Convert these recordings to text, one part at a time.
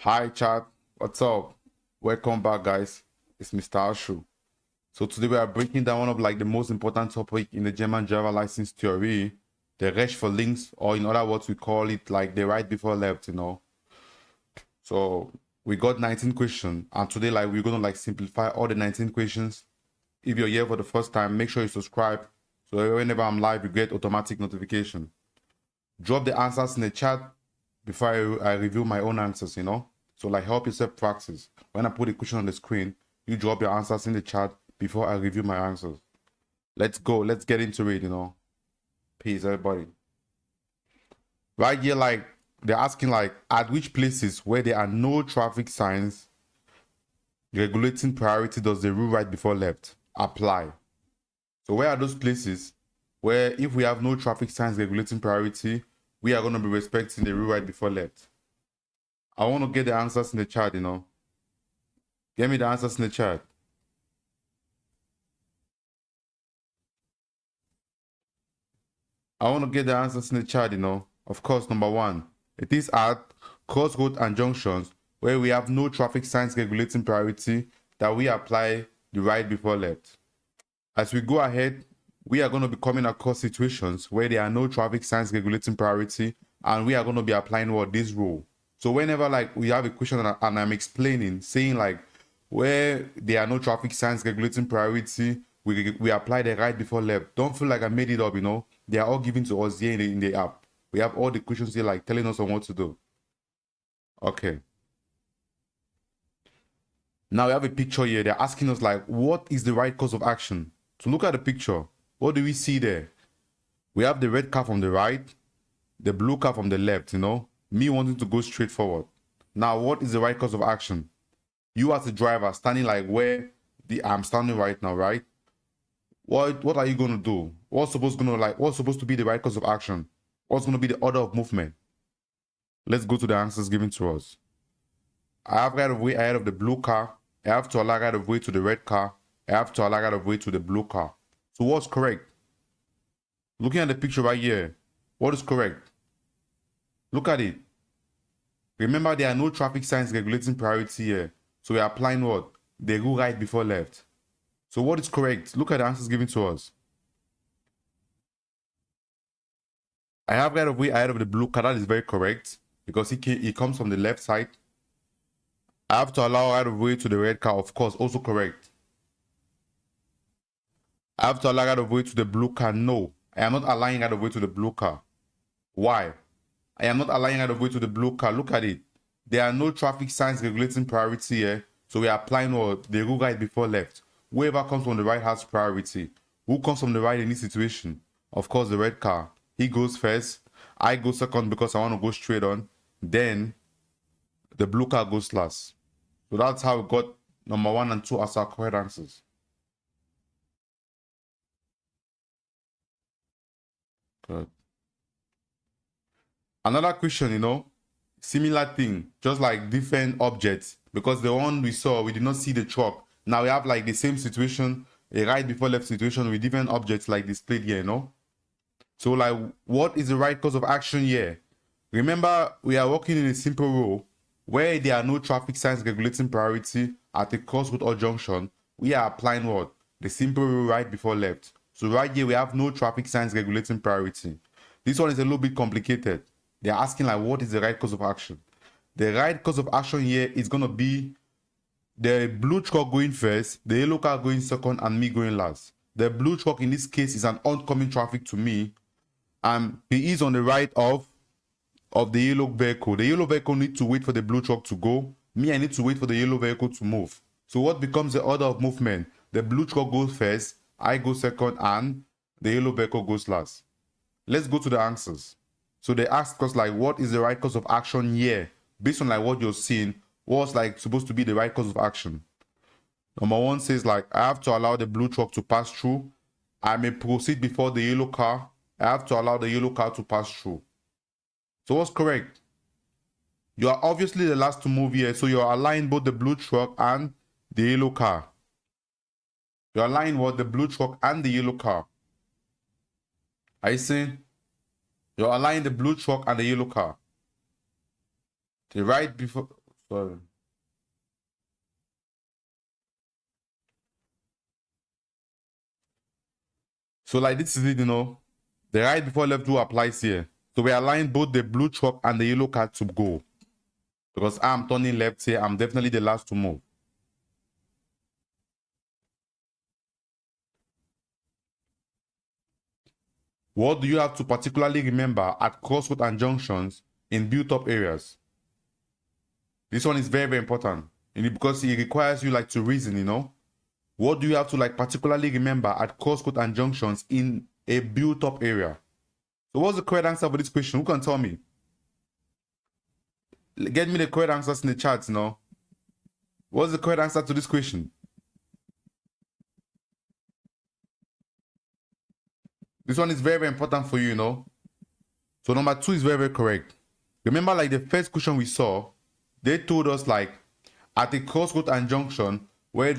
Hi chat, what's up? Welcome back guys. It's Mr. Ashu. So today we are breaking down one of the most important topic in the German driver license theory, the rechts for links, or in other words we call it like the right before left. So we got 19 questions and today we're gonna simplify all the 19 questions. If you're here for the first time, make sure you subscribe so whenever I'm live you get automatic notification. Drop the answers in the chat before I review my own answers. So help yourself practice. When I put the question on the screen, you drop your answers in the chat before I review my answers. Let's go. Let's get into it. Peace, everybody. Right here, they're asking at which places where there are no traffic signs regulating priority does the rule right before left apply? So where are those places where if we have no traffic signs regulating priority, we are going to be respecting the rule right before left? I want to get the answers in the chat. Get me the answers in the chat. I want to get the answers in the chat. Of course, number one, it is at crossroads and junctions where we have no traffic signs regulating priority that we apply the right before left. As we go ahead, we are going to be coming across situations where there are no traffic signs regulating priority and we are going to be applying this rule. So whenever we have a question and I'm explaining, saying where there are no traffic signs regulating priority, we apply the right before left. Don't feel like I made it up. They are all given to us here in the app. We have all the questions here telling us on what to do. Okay. Now we have a picture here. They're asking us what is the right course of action? So look at the picture. What do we see there? We have the red car from the right, the blue car from the left, me wanting to go straight forward. Now, what is the right course of action? You as a driver standing where I'm standing right now, right? What are you going to do? What's supposed to be the right course of action? What's going to be the order of movement? Let's go to the answers given to us. I have right of way ahead of the blue car. I have to allow right of way to the red car. I have to allow right of way to the blue car. So what's correct? Looking at the picture right here, what is correct? Look at it. Remember, there are no traffic signs regulating priority here. So we are applying what? The rule right before left. So what is correct? Look at the answers given to us. I have right of way ahead of the blue car. That is very correct because it comes from the left side. I have to allow right of way to the red car. Of course, also correct. I have to allow right of way to the blue car. No, I am not allowing right of way to the blue car. Why? I am not allowing right of way to the blue car. Look at it. There are no traffic signs regulating priority here. So we are applying the rule right before left. Whoever comes from the right has priority. Who comes from the right in this situation? Of course, the red car. He goes first. I go second because I want to go straight on. Then the blue car goes last. So that's how we got number 1 and 2 as our correct answers. Good. Another question, similar thing, just different objects, because the one we saw, we did not see the truck. Now we have the same situation, a right before left situation with different objects displayed here, So what is the right course of action here? Remember, we are working in a simple rule where there are no traffic signs regulating priority at a crossroad or junction. We are applying what? The simple rule right before left. So right here, we have no traffic signs regulating priority. This one is a little bit complicated. They're asking what is the right course of action? The right course of action here is going to be the blue truck going first, the yellow car going second, and me going last. The blue truck in this case is an oncoming traffic to me, and he is on the right of the yellow vehicle. The yellow vehicle needs to wait for the blue truck to go. Me, I need to wait for the yellow vehicle to move. So what becomes the order of movement? The blue truck goes first, I go second, and the yellow vehicle goes last. Let's go to the answers. So they asked us what is the right course of action here? Based on what you're seeing, what's supposed to be the right course of action? Number 1 says I have to allow the blue truck to pass through. I may proceed before the yellow car. I have to allow the yellow car to pass through. So what's correct? You are obviously the last to move here, so you're aligning both the blue truck and the yellow car. You're aligning the blue truck and the yellow car. Are you seeing? You're aligning the blue truck and the yellow car. The right before, Sorry. So like this is it, you know. The right before left rule applies here. So we align both the blue truck and the yellow car to go. Because I'm turning left here, I'm definitely the last to move. What do you have to particularly remember at crossroads and junctions in built-up areas? This one is very, very important because it requires you like to reason, you know. What do you have to like particularly remember at crossroads and junctions in a built-up area? So what's the correct answer for this question? Who can tell me? Get me the correct answers in the chat, you know. What's the correct answer to this question? This one is very, very important for you, you know. So number 2 is very, very correct. Remember, like the first question we saw, they told us like at a crossroad and junction at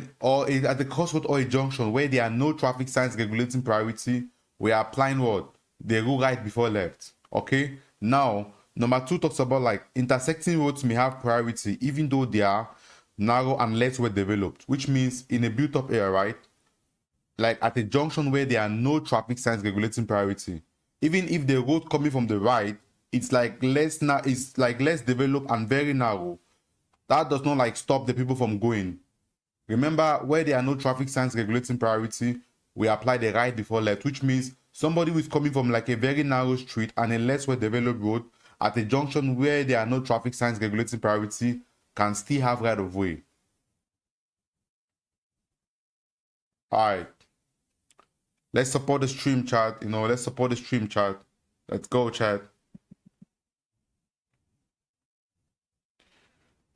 the crossroad or a junction where there are no traffic signs regulating priority, we are applying what? The rule right before left. Okay. Now, number 2 talks about like intersecting roads may have priority even though they are narrow and less well developed, which means in a built-up area, right? Like at a junction where there are no traffic signs regulating priority, even if the road coming from the right, it's like less developed and very narrow. That does not like stop the people from going. Remember, where there are no traffic signs regulating priority, we apply the right before left, which means somebody who is coming from like a very narrow street and a less well developed road at a junction where there are no traffic signs regulating priority can still have right of way. All right. Let's support the stream, chat. You know, let's support the stream, chat. Let's go, chat.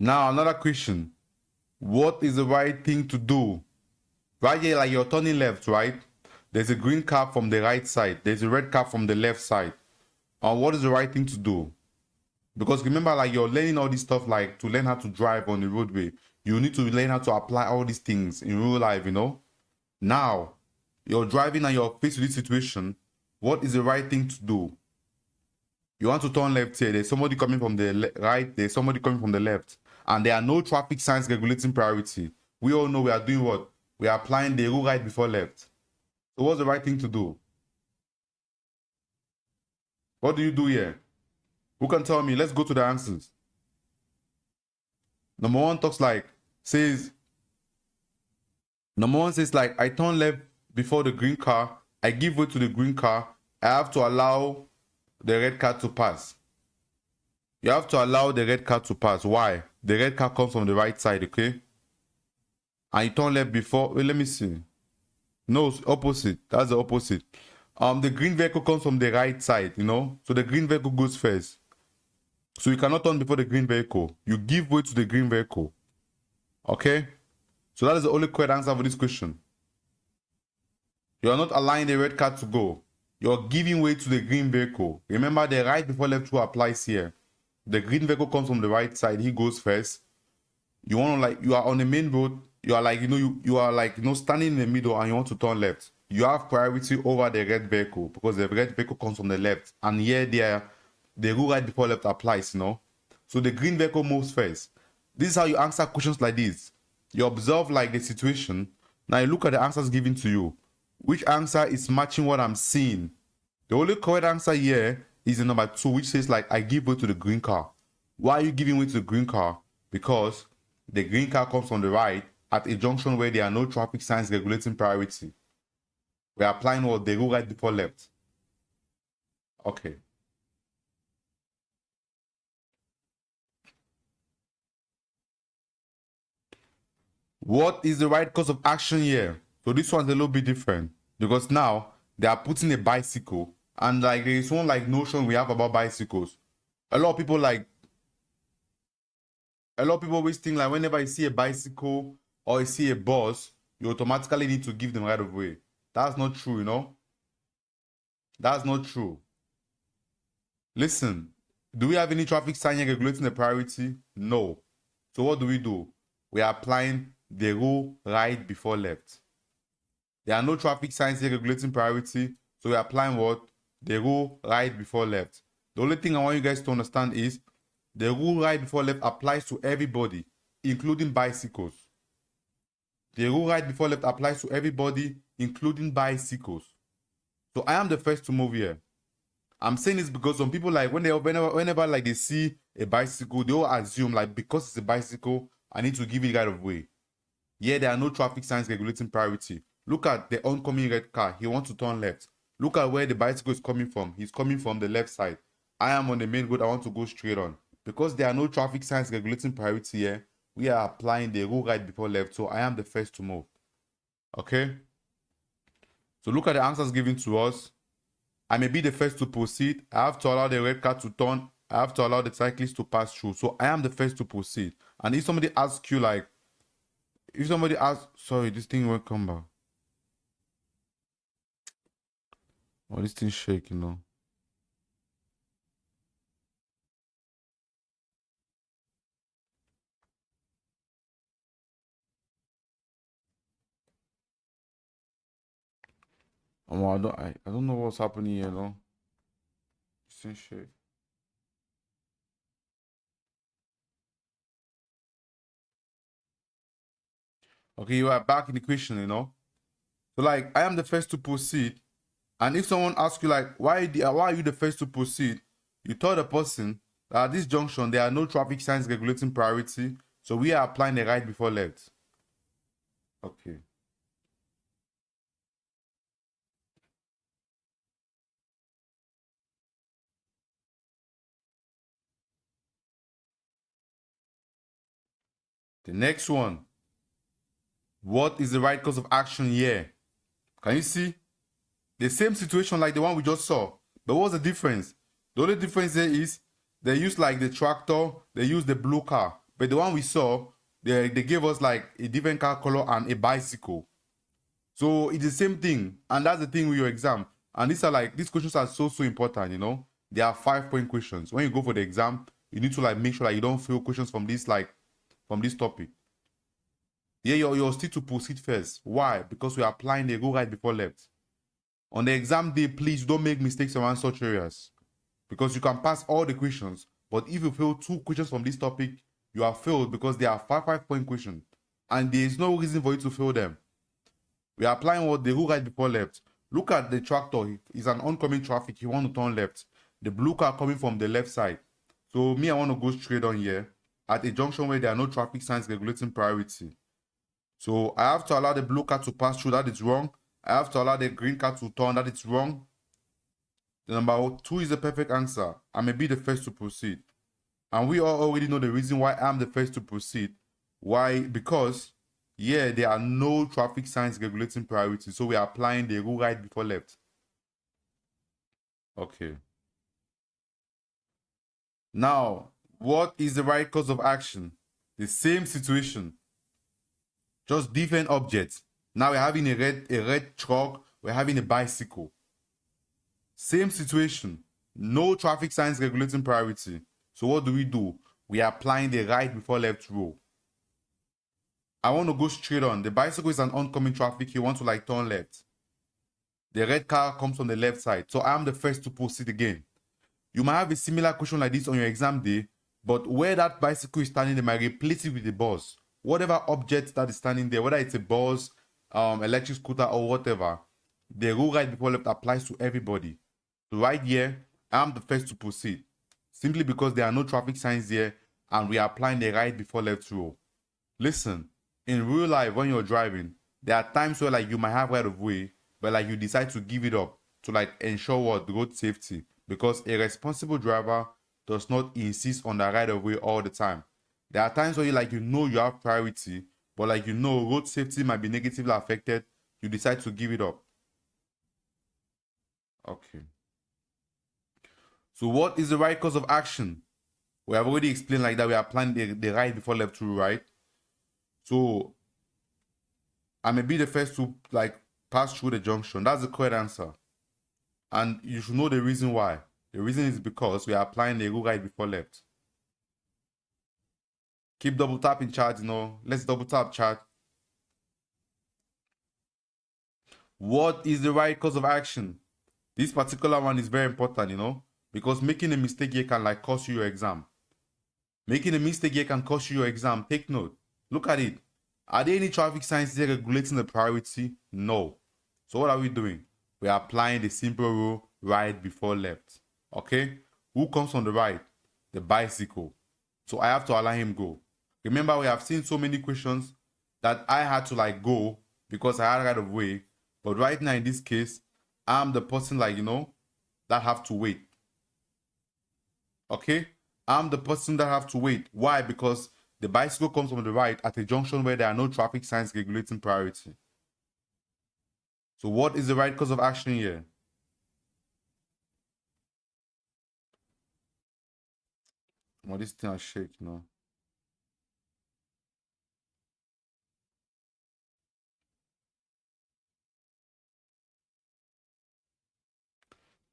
Now, another question. What is the right thing to do? Right here, like you're turning left, right? There's a green car from the right side. There's a red car from the left side. What is the right thing to do? Because remember, like you're learning all this stuff, like to learn how to drive on the roadway. You need to learn how to apply all these things in real life, you know? Now, you're driving and you're faced with this situation. What is the right thing to do? You want to turn left here. There's somebody coming from the right. There's somebody coming from the left. And there are no traffic signs regulating priority. We all know we are doing what? We are applying the rule right before left. So what's the right thing to do? What do you do here? Who can tell me? Let's go to the answers. Number 1 says like, I turn left before the green car. I give way to the green car. I have to allow the red car to pass. You have to allow the red car to pass. Why? The red car comes from the right side, okay? And you turn left before. Wait, let me see. No, opposite. That's the opposite. The green vehicle comes from the right side, you know? So the green vehicle goes first. So you cannot turn before the green vehicle. You give way to the green vehicle. Okay? So that is the only correct answer for this question. You are not allowing the red car to go. You're giving way to the green vehicle. Remember, the right before left rule applies here. The green vehicle comes from the right side. He goes first. You want to like, you are on the main road. You are like, you are like, standing in the middle and you want to turn left. You have priority over the red vehicle because the red vehicle comes from the left. And here, the rule right before left applies, you know. So the green vehicle moves first. This is how you answer questions like this. You observe like the situation. Now you look at the answers given to you. Which answer is matching what I'm seeing? The only correct answer here is the number 2, which says like, I give way to the green car. Why are you giving way to the green car? Because the green car comes from the right at a junction where there are no traffic signs regulating priority. We're applying what? The rule right before left. Okay. What is the right course of action here? So this one's a little bit different because now they are putting a bicycle and like there is one like notion we have about bicycles. A lot of people always think like whenever you see a bicycle or you see a bus, you automatically need to give them right of way. That's not true, you know? That's not true. Listen, do we have any traffic sign regulating the priority? No. So what do? We are applying the rule right before left. There are no traffic signs here regulating priority, so we're applying what? The rule right before left. The only thing I want you guys to understand is The rule right before left applies to everybody, including bicycles. The rule right before left applies to everybody, including bicycles. So I am the first to move here. I'm saying this because some people, like, whenever like they see a bicycle, they all assume like because it's a bicycle, I need to give it right of way. Yeah, there are no traffic signs regulating priority. Look at the oncoming red car. He wants to turn left. Look at where the bicycle is coming from. He's coming from the left side. I am on the main road. I want to go straight on. Because there are no traffic signs regulating priority here, we are applying the rule right before left. So I am the first to move. Okay? So look at the answers given to us. I may be the first to proceed. I have to allow the red car to turn. I have to allow the cyclist to pass through. So I am the first to proceed. And if somebody asks you, like, if somebody asks, sorry, this thing won't come back. Oh, this thing's shaking, you know. I don't know what's happening here, no. This thing's shaking. Okay, you are back in the question, you know. So, like, I am the first to proceed. And if someone asks you, like, why are you the first to proceed? You tell the person that at this junction, there are no traffic signs regulating priority. So we are applying the right before left. Okay. The next one. What is the right course of action here? Can you see? The same situation like the one we just saw. But what's the difference? The only difference there is they use like the tractor, they use the blue car. But the one we saw, they gave us like a different car color and a bicycle. So it's the same thing. And that's the thing with your exam. And these questions are so important, you know. They are 5-point questions. When you go for the exam, you need to like make sure that you don't fail questions from this topic. Yeah, you're still to proceed first. Why? Because we are applying the rule right before left. On the exam day, please don't make mistakes around such areas. Because you can pass all the questions, but if you fail 2 questions from this topic, you are failed because they are 5-point questions. And there is no reason for you to fail them. We are applying what the rule right before left. Look at the tractor. It's an oncoming traffic. You want to turn left. The blue car coming from the left side. So me, I want to go straight on here at a junction where there are no traffic signs regulating priority. So I have to allow the blue car to pass through. That is wrong. I have to allow the green car to turn. That is wrong. The number 2 is the perfect answer. I may be the first to proceed. And we all already know the reason why I'm the first to proceed. Why? Because, yeah, there are no traffic signs regulating priority. So we are applying the rule right before left. Okay. Now, what is the right course of action? The same situation. Just different objects. Now we're having a red truck. We're having a bicycle. Same situation. No traffic signs regulating priority. So what do? We are applying the right before left rule. I want to go straight on. The bicycle is an oncoming traffic. You want to like turn left. The red car comes from the left side. So I am the first to proceed again. You might have a similar question like this on your exam day, but where that bicycle is standing, they might replace it with the bus. Whatever object that is standing there, whether it's a bus, electric scooter, or whatever, the rule right before left applies to everybody. So right here, I'm the first to proceed. Simply because there are no traffic signs here and we are applying the right before left rule. Listen, in real life, when you're driving, there are times where like you might have right of way, but like you decide to give it up to like ensure what road safety. Because a responsible driver does not insist on the right of way all the time. There are times where you have priority, but like road safety might be negatively affected. You decide to give it up. Okay. So what is the right course of action? We have already explained like that we are applying the right before left rule, right? So I may be the first to like pass through the junction. That's the correct answer. And you should know the reason why. The reason is because we are applying the rule right before left. Keep double tapping chat, Let's double tap chat. What is the right course of action? This particular one is very important, because making a mistake here can like cost you your exam. Making a mistake here can cost you your exam. Take note. Look at it. Are there any traffic signs here regulating the priority? No. So what are we doing? We are applying the simple rule, right before left. Okay? Who comes on the right? The bicycle. So I have to allow him go. Remember, we have seen so many questions that I had to like go because I had right of way. But right now in this case, I'm the person like, that have to wait. Okay? I'm the person that have to wait. Why? Because the bicycle comes from the right at a junction where there are no traffic signs regulating priority. So what is the right course of action here? Well, this thing has shake,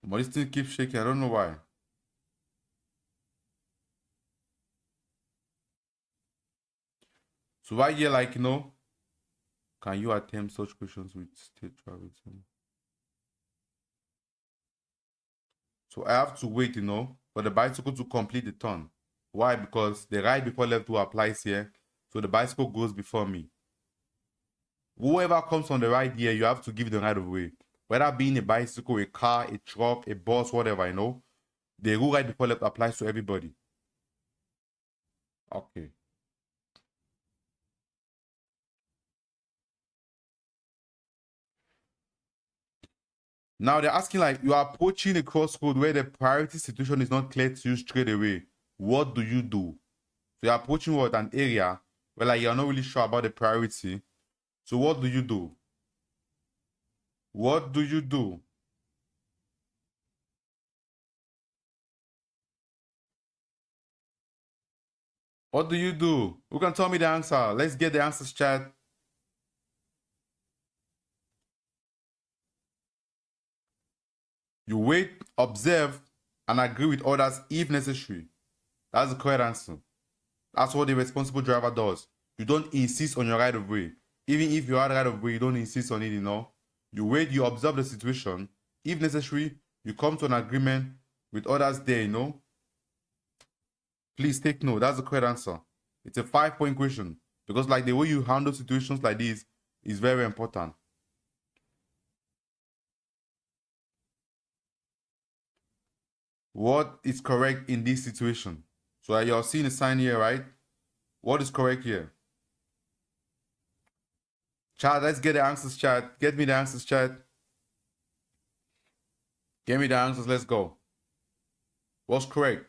But this thing keeps shaking. I don't know why. So right here, like, can you attempt such questions with state traffic? So I have to wait, for the bicycle to complete the turn. Why? Because the right before left rule applies here. So the bicycle goes before me. Whoever comes on the right here, you have to give the right of way. Whether being a bicycle, a car, a truck, a bus, whatever, the rule right before left applies to everybody. Okay. Now they're asking like, you are approaching a crossroad where the priority situation is not clear to you straight away. What do you do? So you're approaching an area where like you're not really sure about the priority. So what do you do? What do you do? What do you do? Who can tell me the answer? Let's get the answers, chat. You wait, observe, and agree with others if necessary. That's the correct answer. That's what the responsible driver does. You don't insist on your right of way. Even if you are right of way, you don't insist on it, You wait, you observe the situation. If necessary, you come to an agreement with others there, Please take note. That's the correct answer. It's a 5-point question. Because like the way you handle situations like this is very important. What is correct in this situation? So you're seeing a sign here, right? What is correct here? Chat, let's get the answers, chat. Get me the answers, chat. Get me the answers, let's go. What's correct?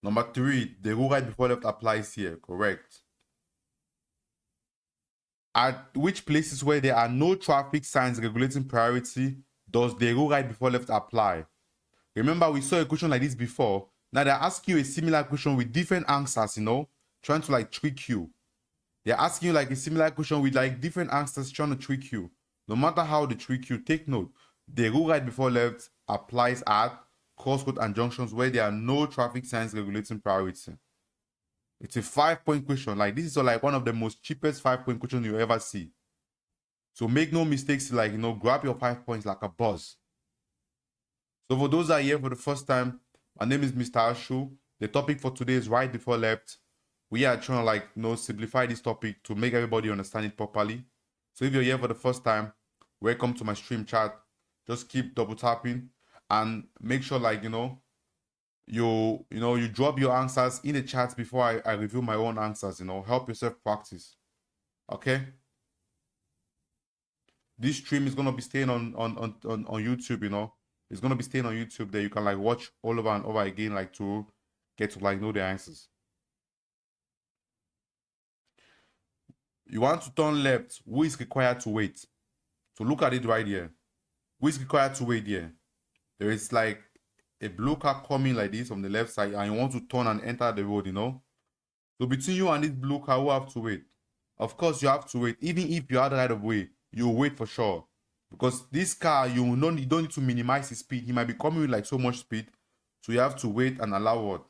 Number 3, the rule right before left applies here. Correct. At which places where there are no traffic signs regulating priority does the rule right before left apply? Remember, we saw a question like this before. Now they're asking you a similar question with different answers, trying to like trick you. They're asking you like a similar question with like different answers trying to trick you. No matter how they trick you, take note. The rule right before left applies at crossroads and junctions where there are no traffic signs regulating priority. It's a 5-point question. Like this is like one of the most cheapest 5-point questions you ever see. So make no mistakes, like, grab your 5 points like a boss. So for those that are here for the first time, my name is Mr. Ashu. The topic for today is right before left. We are trying to like, simplify this topic to make everybody understand it properly. So if you're here for the first time, welcome to my stream, chat. Just keep double tapping and make sure like, you drop your answers in the chat before I review my own answers, help yourself practice. Okay? This stream is gonna be staying on YouTube, It's gonna be staying on YouTube there. You can like watch all over and over again, like to get to like know the answers. You want to turn left, who is required to wait? So look at it right here. Who is required to wait here? There is like a blue car coming like this from the left side, and you want to turn and enter the road, So between you and this blue car, who have to wait? Of course, you have to wait. Even if you are the right of way, you wait for sure. Because this car, you don't need to minimize his speed. He might be coming with like so much speed. So you have to wait and allow what?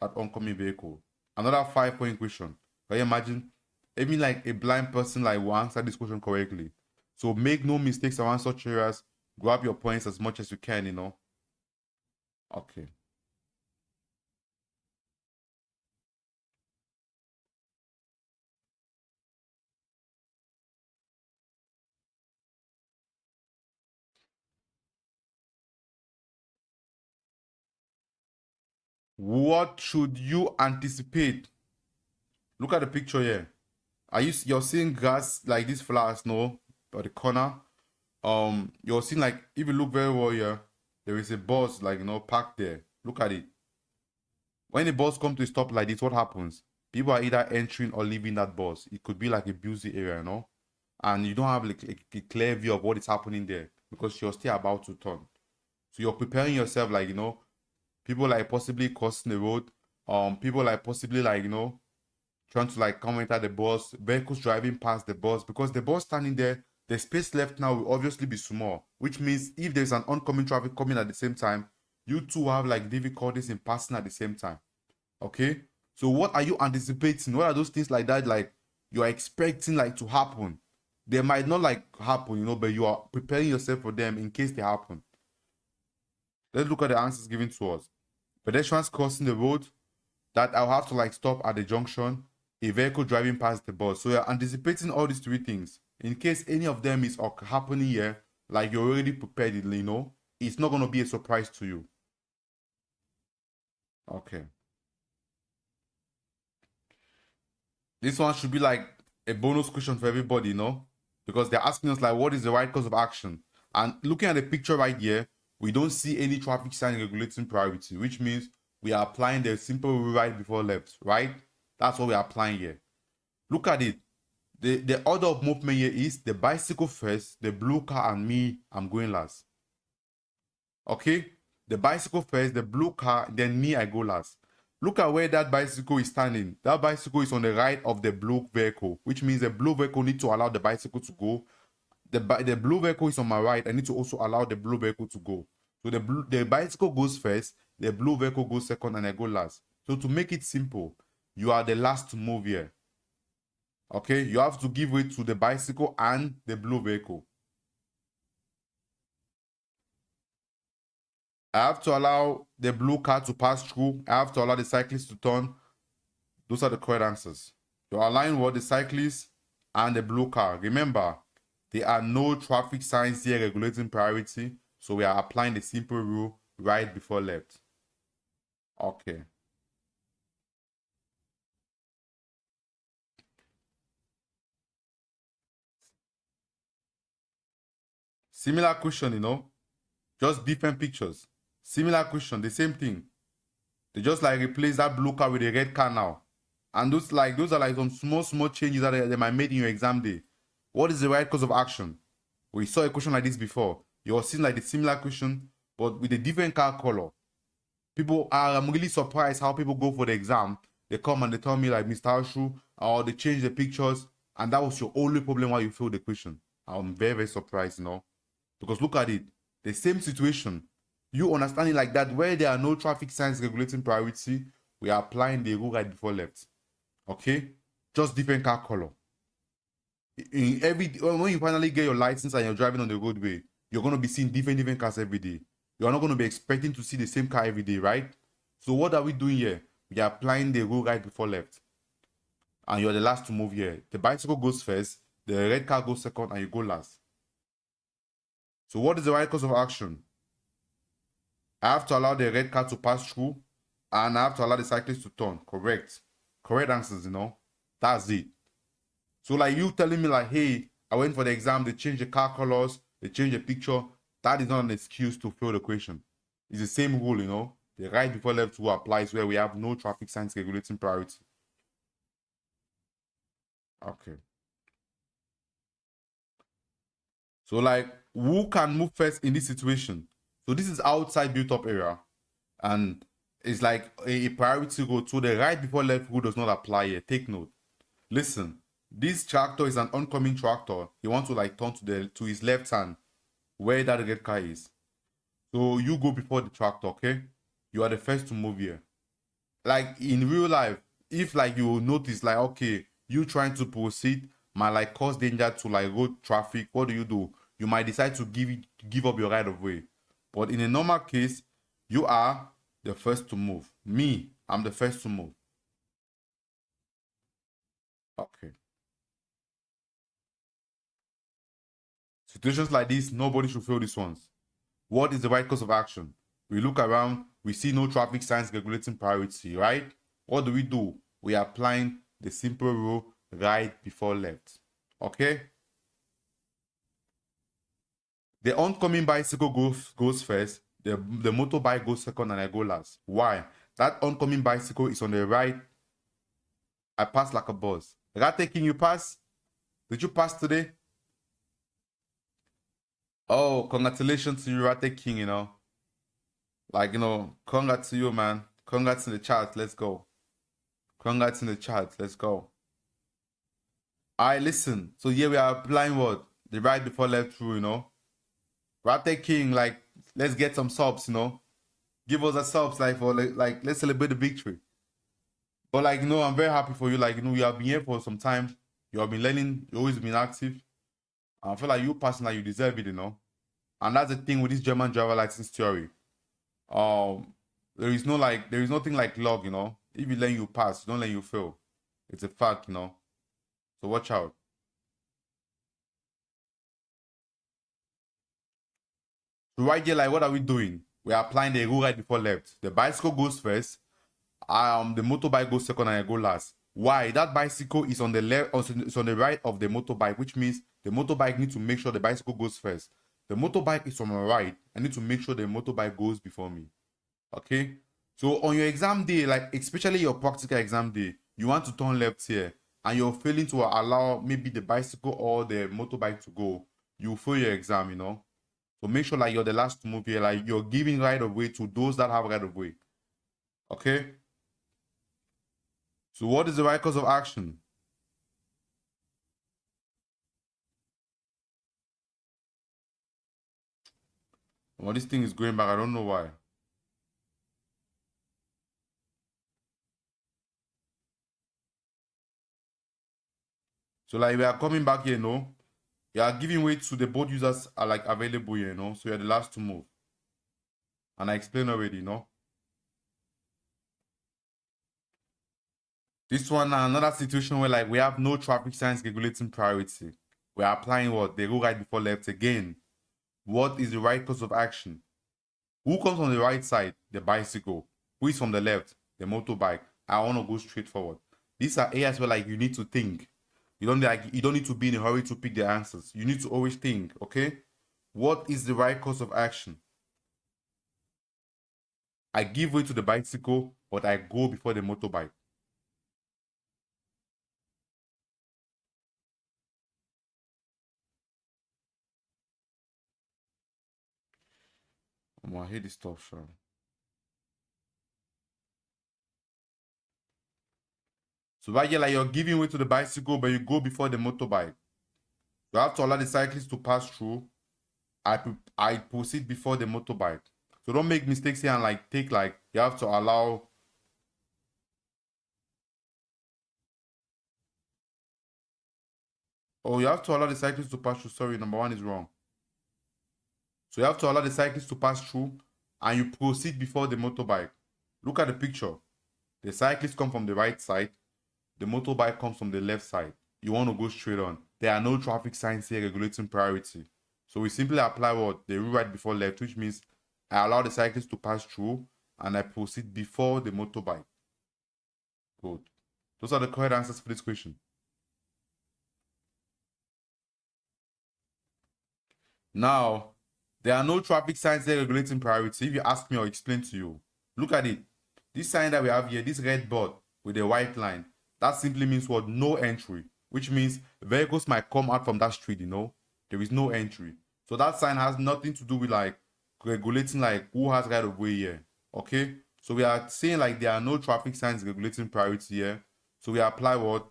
That oncoming vehicle. Another 5-point question. Can you imagine? Even like a blind person like will answer this question correctly. So make no mistakes around such areas. Grab your points as much as you can, Okay. What should you anticipate? Look at the picture here. You're seeing grass like these flowers, no, or the corner. You're seeing, like, if you look very well here, there is a bus, like, parked there. Look at it. When the bus comes to a stop like this, what happens? People are either entering or leaving that bus. It could be like a busy area, and you don't have like a clear view of what is happening there because you're still about to turn. So you're preparing yourself, like, people like possibly crossing the road, people like possibly, like, trying to like come enter the bus, vehicles driving past the bus, because the bus standing there, the space left now will obviously be small, which means if there's an oncoming traffic coming at the same time, you two have like difficulties in passing at the same time. Okay, so what are you anticipating? What are those things like that, like, you're expecting like to happen? They might not like happen, but you are preparing yourself for them in case they happen. Let's look at the answers given to us. Pedestrians crossing the road, that I'll have to like stop at the junction, a vehicle driving past the bus. So you're anticipating all these three things. In case any of them is happening here, like, you're already prepared, it's not going to be a surprise to you. Okay. This one should be like a bonus question for everybody, because they're asking us like, what is the right course of action? And looking at the picture right here, we don't see any traffic sign regulating priority, which means we are applying the simple rule right before left, right? That's what we are applying here. Look at it. The order of movement here is the bicycle first, the blue car, and me, I'm going last. Okay? The bicycle first, the blue car, then me, I go last. Look at where that bicycle is standing. That bicycle is on the right of the blue vehicle, which means the blue vehicle needs to allow the bicycle to go. The blue vehicle is on my right. I need to also allow the blue vehicle to go. So the bicycle goes first, the blue vehicle goes second, and I go last. So to make it simple, you are the last to move here. Okay, you have to give way to the bicycle and the blue vehicle. I have to allow the blue car to pass through. I have to allow the cyclist to turn. Those are the correct answers. You're allowing what? The cyclist and the blue car. Remember, there are no traffic signs here regulating priority. So we are applying the simple rule right before left. Okay. Similar question, just different pictures. Similar question, the same thing. They just like replace that blue car with a red car now. And those are like some small changes that they might make in your exam day. What is the right course of action? We saw a question like this before. You're seeing like the similar question, but with a different car color. I'm really surprised how people go for the exam. They come and they tell me like, Mr. Ashu, or they change the pictures, and that was your only problem why you failed the question. I'm very, very surprised, because look at it. The same situation. You understanding like that, where there are no traffic signs regulating priority, we are applying the rule right before left. Okay? Just different car color. When you finally get your license and you're driving on the roadway, you're going to be seeing different cars every day. You're not going to be expecting to see the same car every day, right? So what are we doing here? We are applying the rule right before left. And you're the last to move here. The bicycle goes first, the red car goes second, and you go last. So what is the right course of action? I have to allow the red car to pass through, and I have to allow the cyclist to turn. Correct. Correct answers, That's it. So like you telling me like, hey, I went for the exam, they changed the car colors, they changed the picture. That is not an excuse to fail the question. It's the same rule, The right before left rule applies where we have no traffic signs regulating priority. Okay. So like, who can move first in this situation? So this is outside built-up area, and it's like a priority road. So the right before left rule does not apply here. Take note. Listen, this tractor is an oncoming tractor. He wants to like turn to his left hand, where that red car is. So you go before the tractor, okay? You are the first to move here. Like in real life, if like you notice like, okay, you trying to proceed might like cause danger to like road traffic, what do? You might decide to give up your right of way. But in a normal case, you are the first to move. Me, I'm the first to move. Okay. Situations like this, nobody should fail these ones. What is the right course of action? We look around, we see no traffic signs regulating priority, right? What do? We are applying the simple rule right before left. Okay? The oncoming bicycle goes first, the motorbike goes second, and I go last. Why? That oncoming bicycle is on the right. I pass like a boss. Rate King, you pass? Did you pass today? Oh, congratulations to you, Rate King, you know. Like, you know, congrats to you, man. Congrats in the chat. Let's go. Congrats in the chat. Let's go. Alright, listen. So here we are applying what? The right before left rule, you know. Rate King, like, let's get some subs, you know. Give us a subs, like, for like let's celebrate the victory. But like, you know, I'm very happy for you. Like, you know, you have been here for some time. You have been learning. You always been active. I feel like you personally, you deserve it, you know. And that's the thing with this German driver license theory. There is nothing like luck, you know. If you learn, you pass. Don't let you fail. It's a fact, you know. So watch out. So right here, like, what are we doing? We are applying the rule right before left. The bicycle goes first. The motorbike goes second, and I go last. Why? That bicycle is on the left, it's on the right of the motorbike, which means the motorbike needs to make sure the bicycle goes first. The motorbike is on my right. I need to make sure the motorbike goes before me. Okay? So on your exam day, like especially your practical exam day, you want to turn left here, and you're failing to allow maybe the bicycle or the motorbike to go, you fail your exam, you know. So make sure like you're the last to move here, like you're giving right of way to those that have right of way. Okay? So what is the right course of action? Well, this thing is going back. I don't know why. So like we are coming back here, you know. You are giving way to the both users are like available here, you know. So you're the last to move. And I explained already, you know. This one, another situation where like we have no traffic signs regulating priority. We are applying what? The rule right before left again. What is the right course of action? Who comes on the right side? The bicycle. Who is from the left? The motorbike. I want to go straight forward. These are areas where like you need to think. You don't need to be in a hurry to pick the answers. You need to always think, okay? What is the right course of action? I give way to the bicycle, but I go before the motorbike. I hate this stuff, sure. So right here, like you're giving way to the bicycle, but you go before the motorbike. You have to allow the cyclist to pass through. I proceed before the motorbike. So don't make mistakes here and like take like you have to allow. Oh, you have to allow the cyclist to pass through. Sorry, number one is wrong. So you have to allow the cyclist to pass through and you proceed before the motorbike. Look at the picture. The cyclist comes from the right side. The motorbike comes from the left side. You want to go straight on. There are no traffic signs here regulating priority. So we simply apply what? The rule right before left, which means I allow the cyclist to pass through and I proceed before the motorbike. Good. Those are the correct answers for this question. Now, there are no traffic signs here regulating priority. If you ask me, I'll explain to you. Look at it. This sign that we have here, this red board with a white line, that simply means what? No entry, which means vehicles might come out from that street, you know. There is no entry. So that sign has nothing to do with like regulating like who has right of way here. Okay? So we are saying like there are no traffic signs regulating priority here. So we apply what?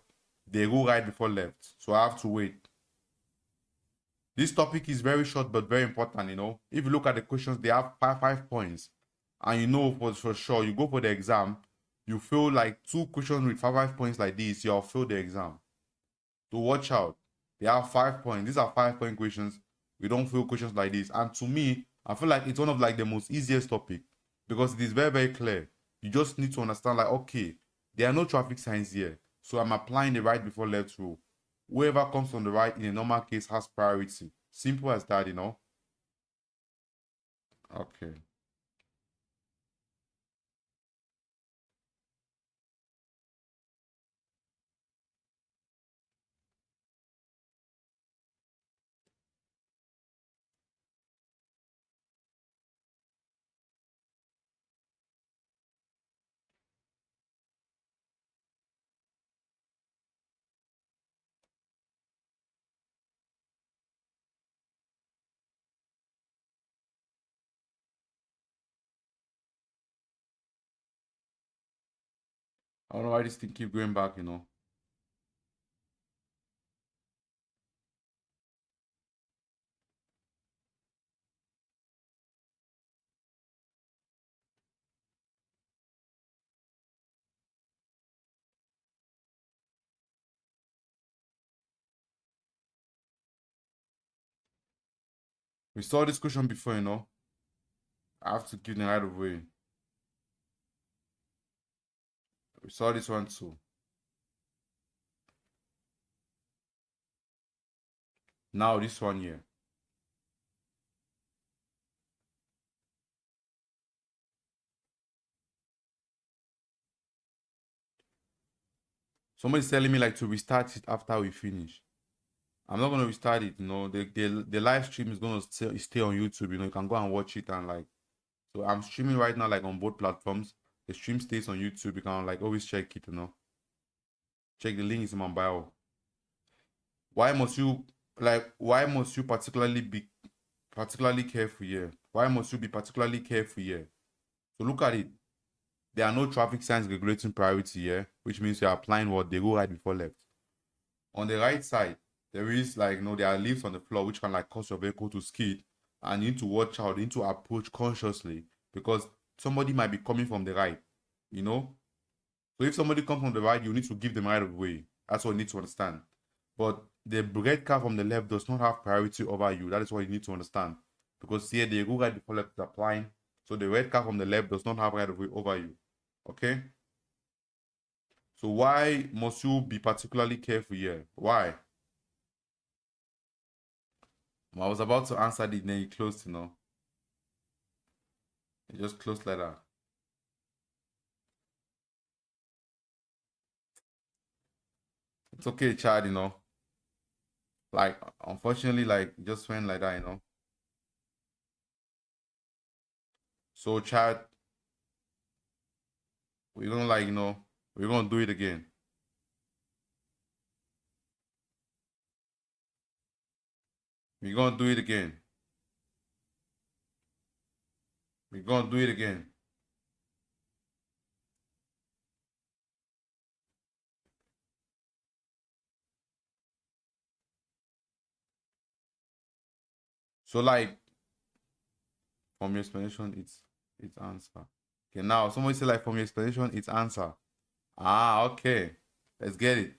The rule right before left. So I have to wait. This topic is very short but very important, you know. If you look at the questions, they have five points. And you know for sure, you go for the exam, you fail like 2 questions with five points like this, you'll fail the exam. So watch out. They have 5 points. These are 5-point questions. We don't fail questions like this. And to me, I feel like it's one of like the most easiest topic because it is very, very clear. You just need to understand like, okay, there are no traffic signs here. So I'm applying the right before left rule. Whoever comes on the right in a normal case has priority. Simple as that, you know. Okay. I don't know why this thing keep going back, We saw this question before, I have to give them right away. We saw this one too. Now this one here. Somebody's telling me like to restart it after we finish. I'm not gonna restart it, The live stream is gonna stay on YouTube, You can go and watch it and like. So I'm streaming right now like on both platforms. The stream stays on YouTube. You can like always check it, Check the link is in my bio. Why must you be particularly careful here? Why must you be particularly careful here? So look at it. There are no traffic signs regulating priority here, which means you're applying what they go right before left. On the right side, there is like there are leaves on the floor which can like cause your vehicle to skid, and you need to watch out, you need to approach consciously because somebody might be coming from the right, So if somebody comes from the right, you need to give them right of way. That's what you need to understand. But the red car from the left does not have priority over you. That is what you need to understand. Because here the go right before left is applying. So the red car from the left does not have right of way over you. Okay? So why must you be particularly careful here? Why? I was about to answer it, then you closed, You just closed like that. It's okay, Chad, Like, unfortunately, like, it just went like that, So, Chad, we're gonna like, we're gonna do it again. We're gonna do it again. We're gonna do it again. So, like, from your explanation, it's answer. Okay, now somebody say like from your explanation, it's answer. Ah, okay. Let's get it.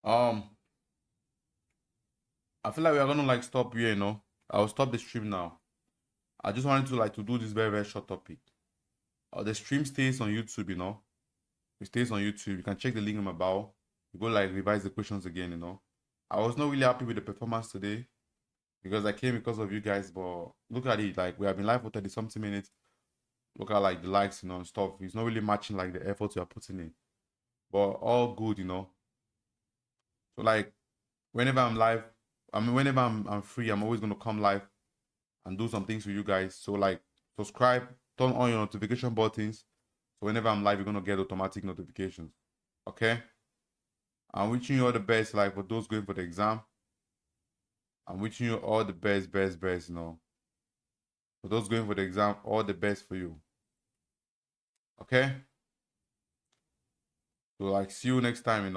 Um, I feel like we are gonna like stop here, I'll stop the stream now. I just wanted to like to do this very, very short topic. The stream stays on YouTube, It stays on YouTube. You can check the link in my bio. You go like revise the questions again, I was not really happy with the performance today because I came because of you guys, but look at it, like we have been live for 30 something minutes. Look at like the likes, and stuff. It's not really matching like the effort you are putting in. But all good, So like whenever I'm live, whenever I'm free, I'm always gonna come live and do some things for you guys. So like subscribe, turn on your notification buttons. So whenever I'm live, you're gonna get automatic notifications. Okay? I'm wishing you all the best, like for those going for the exam. I'm wishing you all the best, best, For those going for the exam, all the best for you. Okay? So like see you next time,